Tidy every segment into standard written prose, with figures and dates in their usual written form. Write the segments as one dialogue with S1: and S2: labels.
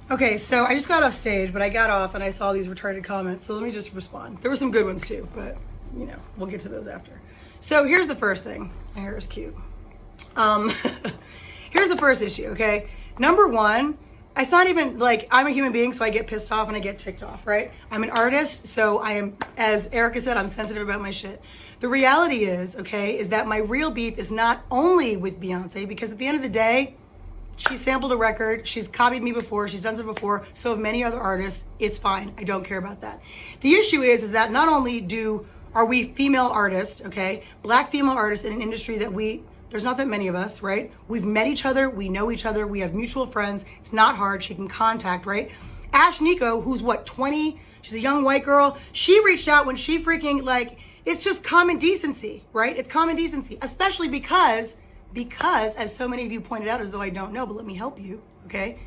S1: Okay, so I just got off stage, but I got off and I saw these retarded comments, so let me just respond. There were some good ones too, but we'll get to those after. So here's the first thing. My hair is cute. Here's the first issue, okay? Number one, it's not even like I'm a human being, so I get pissed off and I get ticked off, right? I'm an artist, so I am, as Erica said, I'm sensitive about my shit. The reality is, okay, is that my real beef is not only with Beyonce, because at the end of the day, she sampled a record, she's copied me before, she's done it before, so have many other artists. It's fine, I don't care about that. The issue is that not only are we female artists, okay, black female artists in an industry that there's not that many of us, right? We've met each other, we know each other, we have mutual friends. It's not hard, she can contact, right? Ash Nico, who's what, 20? She's a young white girl. She reached out when she freaking, like, it's just common decency, right? It's common decency, especially because, as so many of you pointed out, as though I don't know, but let me help you, okay?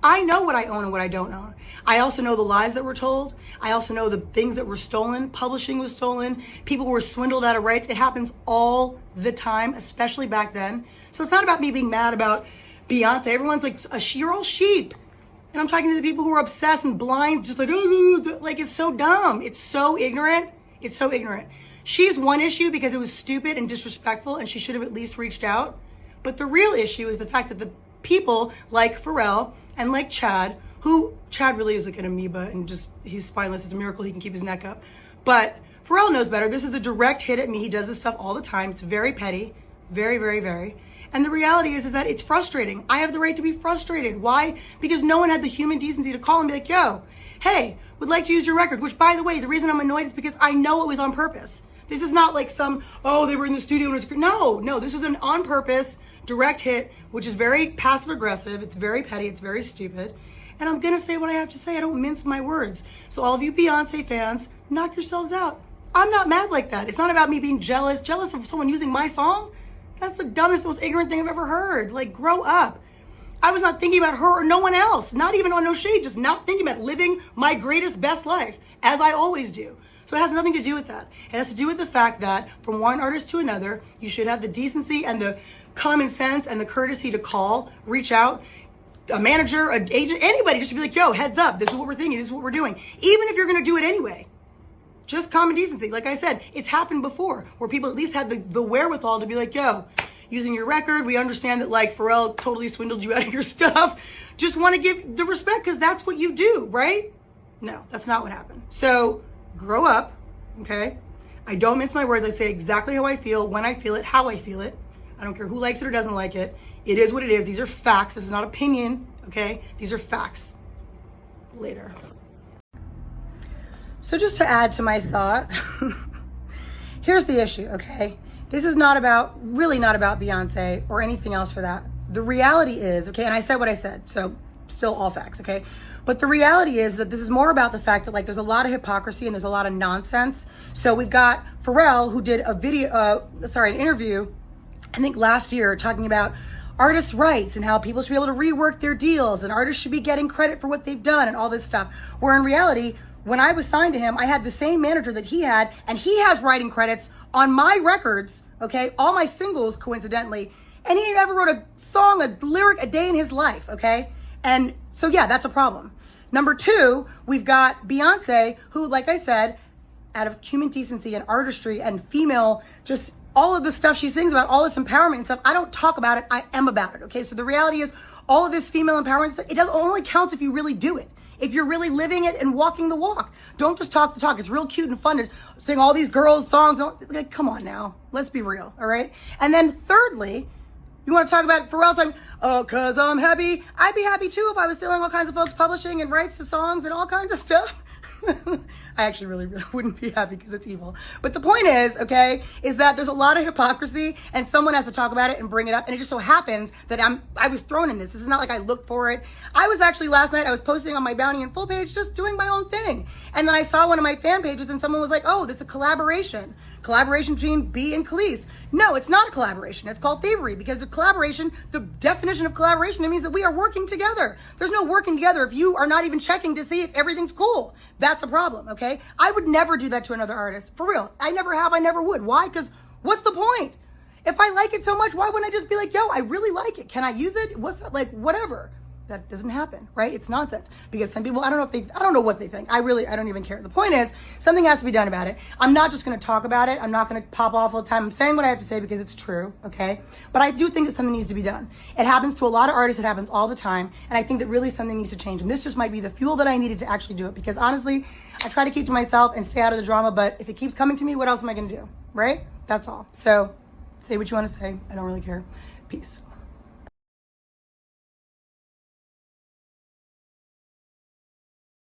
S1: I know what I own and what I don't own. I also know the lies that were told. I also know the things that were stolen. Publishing was stolen. People were swindled out of rights. It happens all the time, especially back then. So it's not about me being mad about Beyonce. Everyone's like, you're all sheep. And I'm talking to the people who are obsessed and blind, just like, it's so dumb. It's so ignorant. It's so ignorant. She's one issue because it was stupid and disrespectful and she should have at least reached out. But the real issue is the fact that the people like Pharrell and like Chad really is like an amoeba and just, he's spineless. It's a miracle he can keep his neck up. But Pharrell knows better. This is a direct hit at me. He does this stuff all the time. It's very petty. Very, very, very. And the reality is that it's frustrating. I have the right to be frustrated. Why? Because no one had the human decency to call and be like, yo, hey, would like to use your record. Which, by the way, the reason I'm annoyed is because I know it was on purpose. This is not like they were in the studio and it's no, this was an on purpose direct hit, which is very passive aggressive. It's very petty. It's very stupid. And I'm going to say what I have to say. I don't mince my words. So all of you Beyonce fans, knock yourselves out. I'm not mad like that. It's not about me being jealous of someone using my song. That's the dumbest, most ignorant thing I've ever heard. Like, grow up. I was not thinking about her or no one else. Not even on No Shade. Just not thinking about living my greatest, best life, as I always do. So it has nothing to do with that. It has to do with the fact that from one artist to another, you should have the decency and the common sense and the courtesy to call, reach out, a manager, an agent, anybody just to be like, yo, heads up, this is what we're thinking, this is what we're doing. Even if you're gonna do it anyway. Just common decency. Like I said, it's happened before where people at least had the wherewithal to be like, yo, using your record, we understand that like Pharrell totally swindled you out of your stuff. Just want to give the respect because that's what you do, right? No, that's not what happened. So grow up, okay? I don't mince my words. I say exactly how I feel, when I feel it, how I feel it. I don't care who likes it or doesn't like it. It is what it is. These are facts. This is not opinion, okay? These are facts. Later. So just to add to my thought, here's the issue, okay? This is really not about Beyonce or anything else for that. The reality is, okay, and I said what I said, so still all facts, okay? But the reality is that this is more about the fact that like there's a lot of hypocrisy and there's a lot of nonsense. So we've got Pharrell who did an interview, I think last year, talking about artists' rights and how people should be able to rework their deals and artists should be getting credit for what they've done and all this stuff. Where in reality, when I was signed to him, I had the same manager that he had, and he has writing credits on my records, okay? All my singles, coincidentally. And he never wrote a song, a lyric a day in his life, okay? And so, yeah, that's a problem. Number two, we've got Beyonce, who, like I said, out of human decency and artistry and female, just all of the stuff she sings about, all its empowerment and stuff, I don't talk about it, I am about it, okay? So the reality is, all of this female empowerment stuff, it only counts if you really do it. If you're really living it and walking the walk. Don't just talk the talk. It's real cute and fun to sing all these girls' songs. Like, come on now. Let's be real, all right? And then thirdly, you want to talk about Pharrell time? Oh, cause I'm happy. I'd be happy too if I was stealing all kinds of folks' publishing and rights to songs and all kinds of stuff. I actually really wouldn't be happy because it's evil. But the point is, okay, is that there's a lot of hypocrisy and someone has to talk about it and bring it up. And it just so happens that I was thrown in this. This is not like I looked for it. I was actually last night, I was posting on my Bounty and Full page, just doing my own thing. And then I saw one of my fan pages and someone was like, oh, that's a collaboration between B and Kelis. No, it's not a collaboration. It's called thievery because the collaboration, the definition of collaboration, it means that we are working together. There's no working together if you are not even checking to see if everything's cool. That's a problem, okay? I would never do that to another artist. For real. I never have, I never would. Why? Because what's the point? If I like it so much, why wouldn't I just be like, yo, I really like it. Can I use it? What's that? Like, whatever. that doesn't happen, right? It's nonsense because some people, I don't know what they think. I don't even care. The point is something has to be done about it. I'm not just going to talk about it. I'm not going to pop off all the time. I'm saying what I have to say because it's true. Okay. But I do think that something needs to be done. It happens to a lot of artists. It happens all the time. And I think that really something needs to change. And this just might be the fuel that I needed to actually do it, because honestly, I try to keep to myself and stay out of the drama. But if it keeps coming to me, what else am I going to do? Right? That's all. So say what you want to say. I don't really care. Peace.